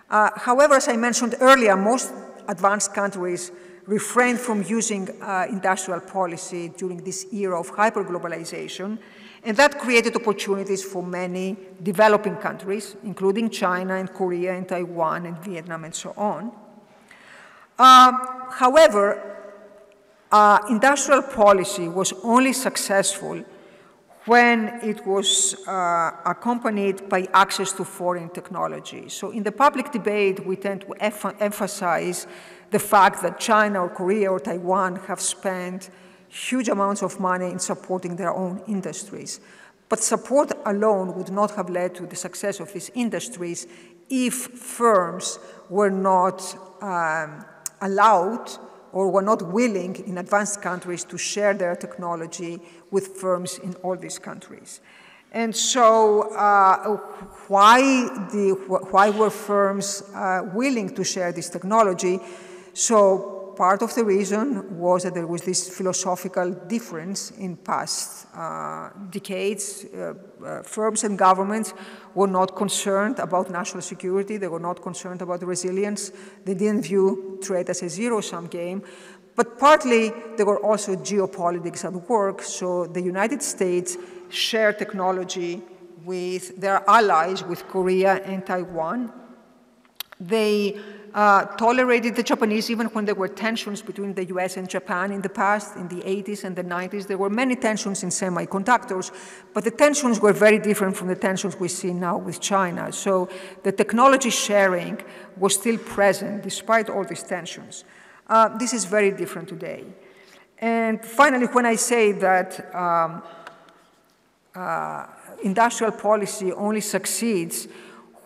However, as I mentioned earlier, most advanced countries refrained from using industrial policy during this era of hyperglobalization, and that created opportunities for many developing countries, including China and Korea and Taiwan and Vietnam and so on. However, industrial policy was only successful when it was accompanied by access to foreign technology. So in the public debate, we tend to emphasize the fact that China or Korea or Taiwan have spent huge amounts of money in supporting their own industries. But support alone would not have led to the success of these industries if firms were not allowed or were not willing in advanced countries to share their technology with firms in all these countries. And so why were firms willing to share this technology? So part of the reason was that there was this philosophical difference in past decades. Firms and governments were not concerned about national security. They were not concerned about resilience. They didn't view trade as a zero-sum game. But partly, there were also geopolitics at work. So the United States shared technology with their allies, with Korea and Taiwan. They tolerated the Japanese even when there were tensions between the US and Japan in the past, in the 80s and the 90s. There were many tensions in semiconductors, but the tensions were very different from the tensions we see now with China. So the technology sharing was still present despite all these tensions. This is very different today. And finally, when I say that industrial policy only succeeds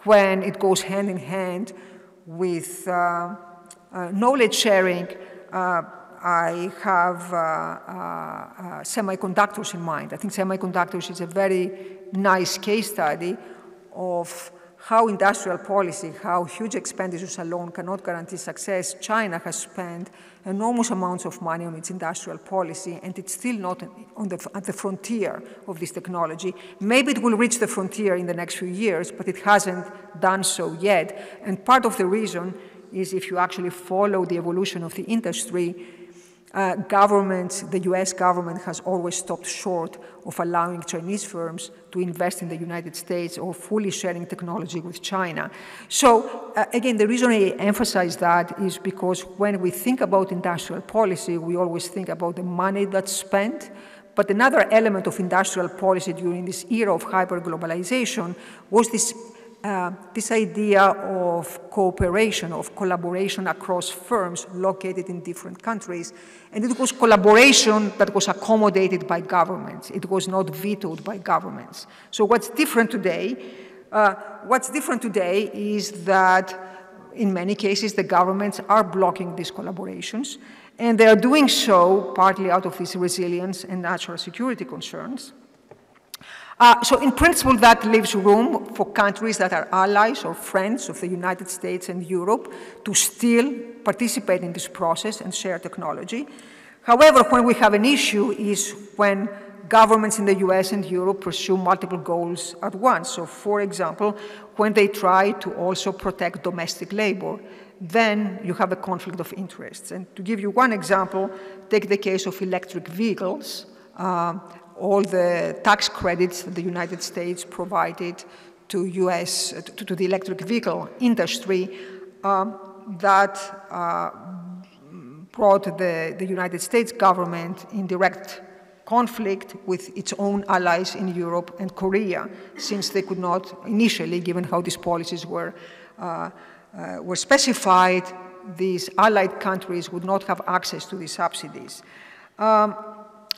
when it goes hand in hand with knowledge sharing, I have semiconductors in mind. I think semiconductors is a very nice case study of how industrial policy, how huge expenditures alone cannot guarantee success. China has spent enormous amounts of money on its industrial policy, and it's still not at the frontier of this technology. Maybe it will reach the frontier in the next few years, but it hasn't done so yet. And part of the reason is if you actually follow the evolution of the industry, the US government has always stopped short of allowing Chinese firms to invest in the United States or fully sharing technology with China. So again, the reason I emphasize that is because when we think about industrial policy, we always think about the money that's spent. But another element of industrial policy during this era of hyperglobalization was this idea of cooperation, of collaboration across firms located in different countries. And it was collaboration that was accommodated by governments. It was not vetoed by governments. So what's different today? Is that in many cases the governments are blocking these collaborations, and they are doing so partly out of this resilience and national security concerns. So in principle, that leaves room for countries that are allies or friends of the United States and Europe to still participate in this process and share technology. However, when we have an issue is when governments in the US and Europe pursue multiple goals at once. So for example, when they try to also protect domestic labor, then you have a conflict of interests. And to give you one example, take the case of electric vehicles. All the tax credits that the United States provided to the electric vehicle industry that brought the United States government in direct conflict with its own allies in Europe and Korea, since they could not initially, given how these policies were specified, these allied countries would not have access to these subsidies.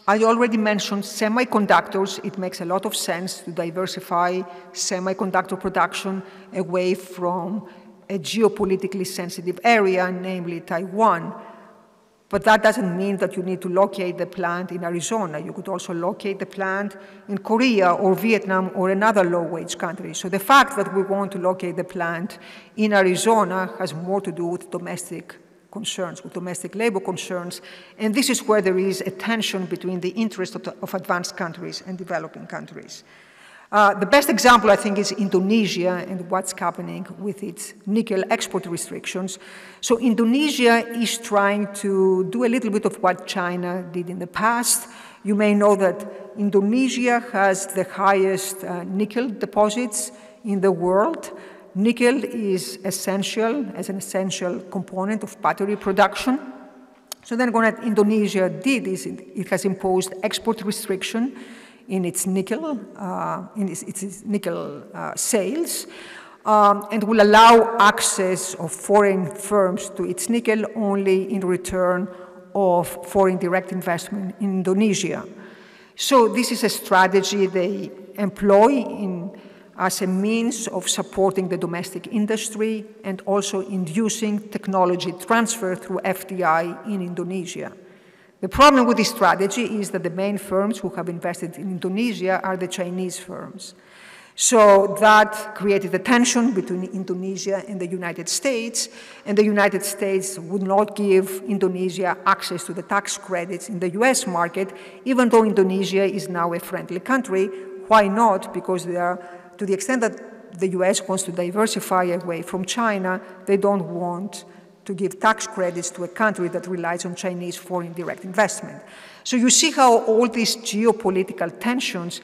I already mentioned semiconductors. It makes a lot of sense to diversify semiconductor production away from a geopolitically sensitive area, namely Taiwan. But that doesn't mean that you need to locate the plant in Arizona. You could also locate the plant in Korea or Vietnam or another low-wage country. So the fact that we want to locate the plant in Arizona has more to do with domestic concerns, with domestic labor concerns. And this is where there is a tension between the interests of advanced countries and developing countries. The best example, I think, is Indonesia and what's happening with its nickel export restrictions. So Indonesia is trying to do a little bit of what China did in the past. You may know that Indonesia has the highest nickel deposits in the world. Nickel is essential, as an essential component of battery production. So then what Indonesia did is it has imposed export restriction in its nickel, sales, and will allow access of foreign firms to its nickel only in return of foreign direct investment in Indonesia. So this is a strategy they employ as a means of supporting the domestic industry and also inducing technology transfer through FDI in Indonesia. The problem with this strategy is that the main firms who have invested in Indonesia are the Chinese firms. So that created a tension between Indonesia and the United States, and the United States would not give Indonesia access to the tax credits in the US market, even though Indonesia is now a friendly country. Why not? Because they are, to the extent that the US wants to diversify away from China, they don't want to give tax credits to a country that relies on Chinese foreign direct investment. So you see how all these geopolitical tensions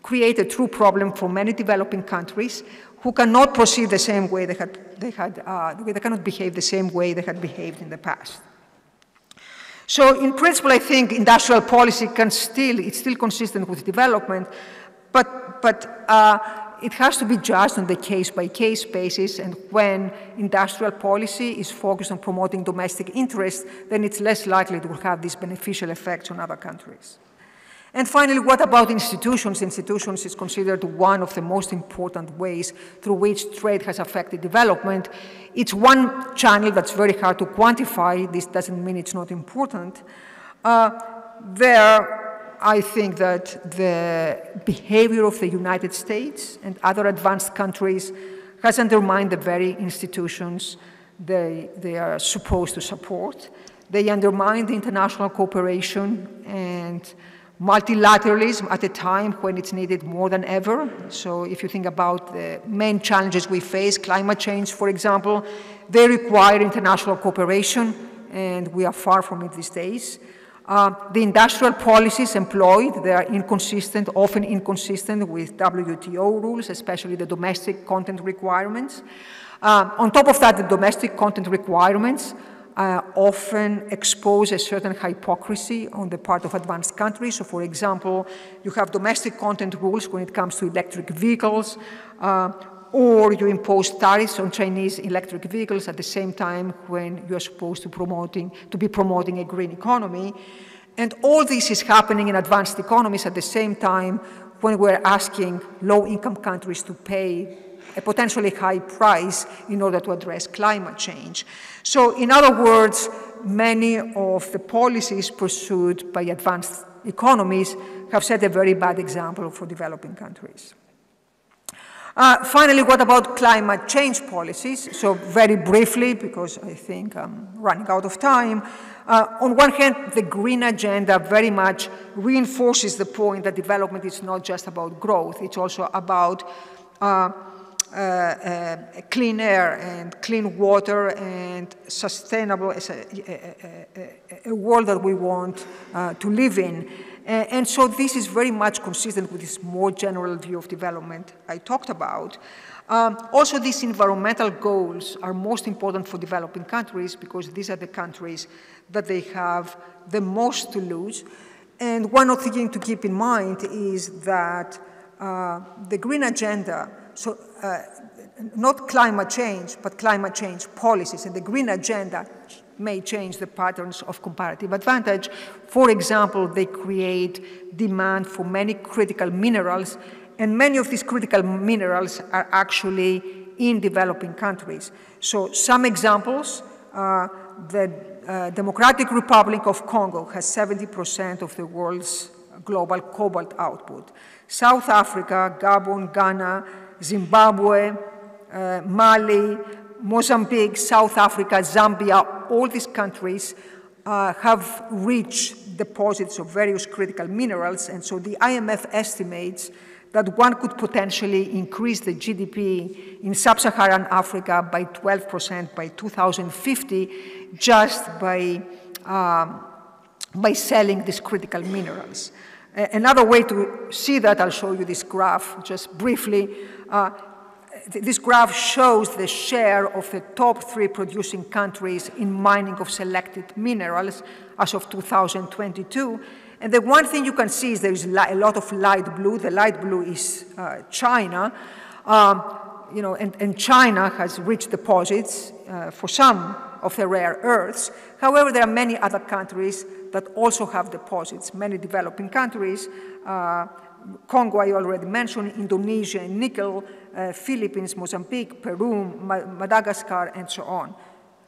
create a true problem for many developing countries who cannot proceed the same way they cannot behave the same way they had behaved in the past. So in principle, I think industrial policy it's still consistent with development, but it has to be judged on the case-by-case basis, and when industrial policy is focused on promoting domestic interests, then it's less likely to have these beneficial effects on other countries. And finally, what about institutions? Institutions is considered one of the most important ways through which trade has affected development. It's one channel that's very hard to quantify. This doesn't mean it's not important. I think that the behavior of the United States and other advanced countries has undermined the very institutions they are supposed to support. They undermine the international cooperation and multilateralism at a time when it's needed more than ever. So if you think about the main challenges we face, climate change, for example, they require international cooperation, and we are far from it these days. The industrial policies employed, they are inconsistent, often inconsistent with WTO rules, especially the domestic content requirements. On top of that, the domestic content requirements often expose a certain hypocrisy on the part of advanced countries. So for example, you have domestic content rules when it comes to electric vehicles, or you impose tariffs on Chinese electric vehicles at the same time when you're supposed to be promoting a green economy. And all this is happening in advanced economies at the same time when we're asking low-income countries to pay a potentially high price in order to address climate change. So in other words, many of the policies pursued by advanced economies have set a very bad example for developing countries. Finally, what about climate change policies? So very briefly, because I think I'm running out of time, on one hand, the green agenda very much reinforces the point that development is not just about growth, it's also about clean air and clean water and sustainable, a world that we want to live in. And so this is very much consistent with this more general view of development I talked about. Also, these environmental goals are most important for developing countries because these are the countries that they have the most to lose. And one other thing to keep in mind is that the green agenda, so not climate change, but climate change policies, and the green agenda may change the patterns of comparative advantage. For example, they create demand for many critical minerals, and many of these critical minerals are actually in developing countries. So some examples, the Democratic Republic of Congo has 70% of the world's global cobalt output. South Africa, Gabon, Ghana, Zimbabwe, Mali, Mozambique, South Africa, Zambia, all these countries have rich deposits of various critical minerals, and so the IMF estimates that one could potentially increase the GDP in sub-Saharan Africa by 12% by 2050 just by selling these critical minerals. Another way to see that, I'll show you this graph just briefly. This graph shows the share of the top 3 producing countries in mining of selected minerals as of 2022. And the one thing you can see is there is a lot of light blue. The light blue is China. And China has rich deposits for some of the rare earths. However, there are many other countries that also have deposits, many developing countries. Congo, I already mentioned, Indonesia and nickel, Philippines, Mozambique, Peru, Madagascar, and so on.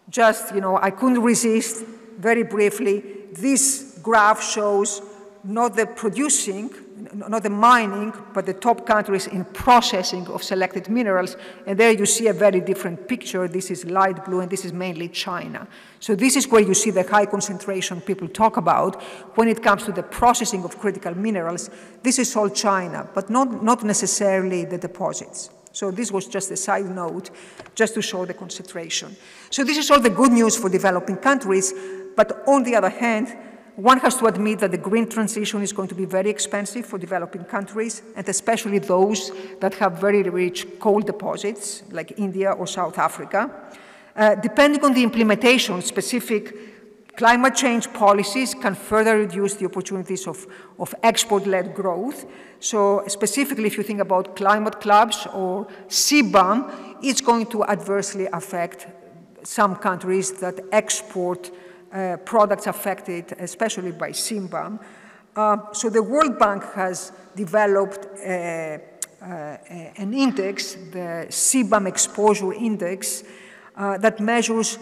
Just, I couldn't resist, very briefly, this graph shows not the producing, not the mining, but the top countries in processing of selected minerals. And there you see a very different picture. This is light blue, and this is mainly China. So this is where you see the high concentration people talk about when it comes to the processing of critical minerals. This is all China, but not necessarily the deposits. So this was just a side note, just to show the concentration. So this is all the good news for developing countries, but on the other hand, one has to admit that the green transition is going to be very expensive for developing countries, and especially those that have very rich coal deposits, like India or South Africa. Depending on the implementation, specific climate change policies can further reduce the opportunities of export-led growth. So specifically, if you think about climate clubs or CBAM, it's going to adversely affect some countries that export products affected, especially by CBAM. So the World Bank has developed an index, the CBAM Exposure Index, that measures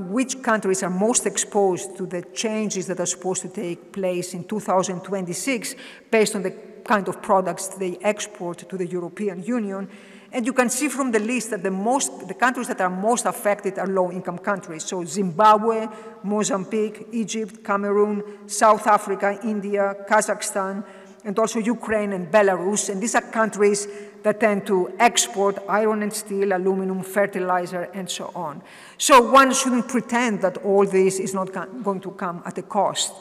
which countries are most exposed to the changes that are supposed to take place in 2026 based on the kind of products they export to the European Union. And you can see from the list that the countries that are most affected are low-income countries. So Zimbabwe, Mozambique, Egypt, Cameroon, South Africa, India, Kazakhstan, and also Ukraine and Belarus. And these are countries that tend to export iron and steel, aluminum, fertilizer, and so on. So one shouldn't pretend that all this is not going to come at a cost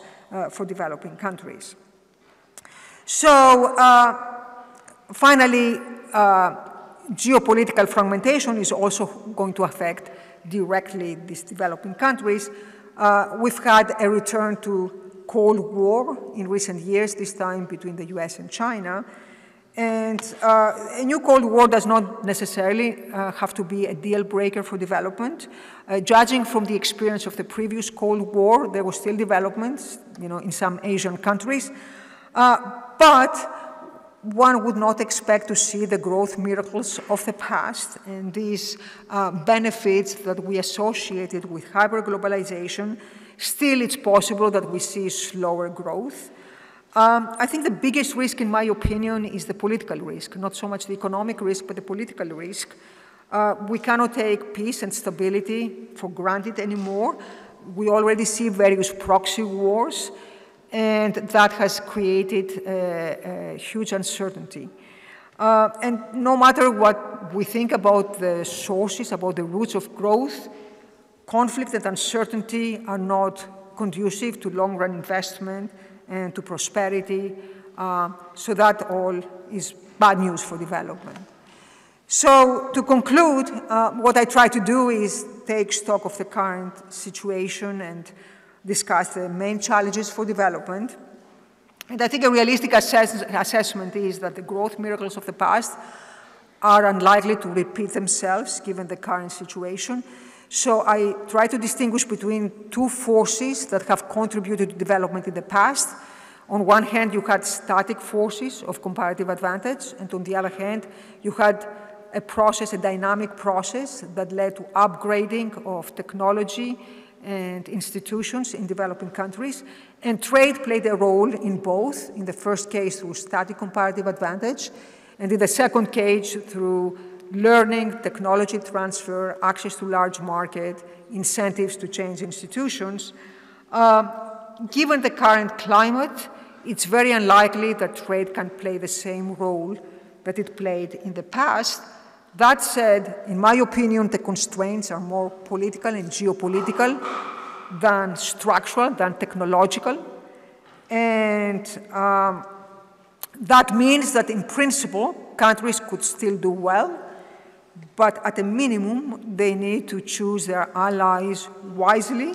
for developing countries. So finally, geopolitical fragmentation is also going to affect directly these developing countries. We've had a return to Cold War in recent years, this time between the US and China. And a new Cold War does not necessarily have to be a deal breaker for development. Judging from the experience of the previous Cold War, there were still developments, in some Asian countries. But one would not expect to see the growth miracles of the past and these benefits that we associated with hyperglobalization. Still, it's possible that we see slower growth. I think the biggest risk, in my opinion, is the political risk, not so much the economic risk, but the political risk. We cannot take peace and stability for granted anymore. We already see various proxy wars, and that has created a huge uncertainty. And no matter what we think about the sources, about the roots of growth, conflict and uncertainty are not conducive to long-run investment and to prosperity. So that all is bad news for development. So to conclude, what I try to do is take stock of the current situation and discuss the main challenges for development. And I think a realistic assessment is that the growth miracles of the past are unlikely to repeat themselves given the current situation. So I try to distinguish between two forces that have contributed to development in the past. On one hand, you had static forces of comparative advantage, and on the other hand, you had a process, a dynamic process that led to upgrading of technology and institutions in developing countries. And trade played a role in both, in the first case through static comparative advantage, and in the second case through learning, technology transfer, access to large market, incentives to change institutions. Given the current climate, it's very unlikely that trade can play the same role that it played in the past. That said, in my opinion, the constraints are more political and geopolitical than structural, than technological. And that means that in principle, countries could still do well, but at a minimum, they need to choose their allies wisely.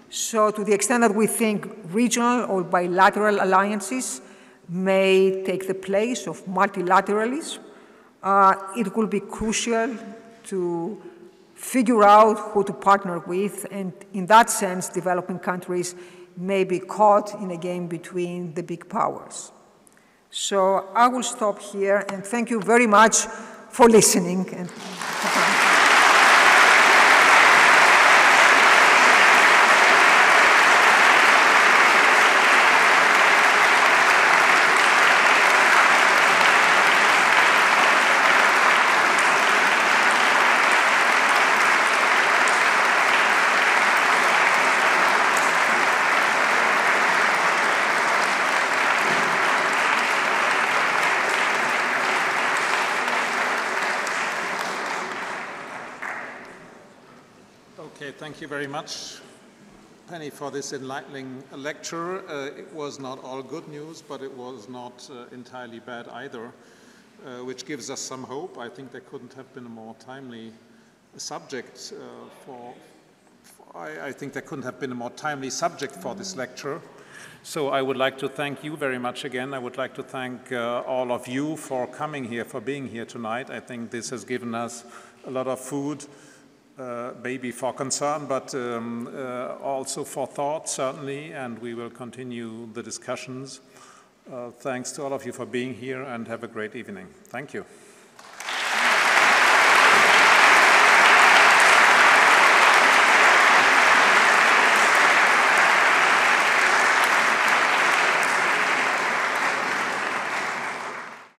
So to the extent that we think regional or bilateral alliances may take the place of multilateralism, it will be crucial to figure out who to partner with, and in that sense, developing countries may be caught in a game between the big powers. So I will stop here, and thank you very much for listening. Thank you very much, Penny, for this enlightening lecture. It was not all good news, but it was not entirely bad either, which gives us some hope. I think there couldn't have been a more timely subject I think there couldn't have been a more timely subject for this lecture. So I would like to thank you very much again. I would like to thank all of you for coming here, for being here tonight. I think this has given us a lot of food, maybe for concern, but also for thought, certainly, and we will continue the discussions. Thanks to all of you for being here, and have a great evening. Thank you.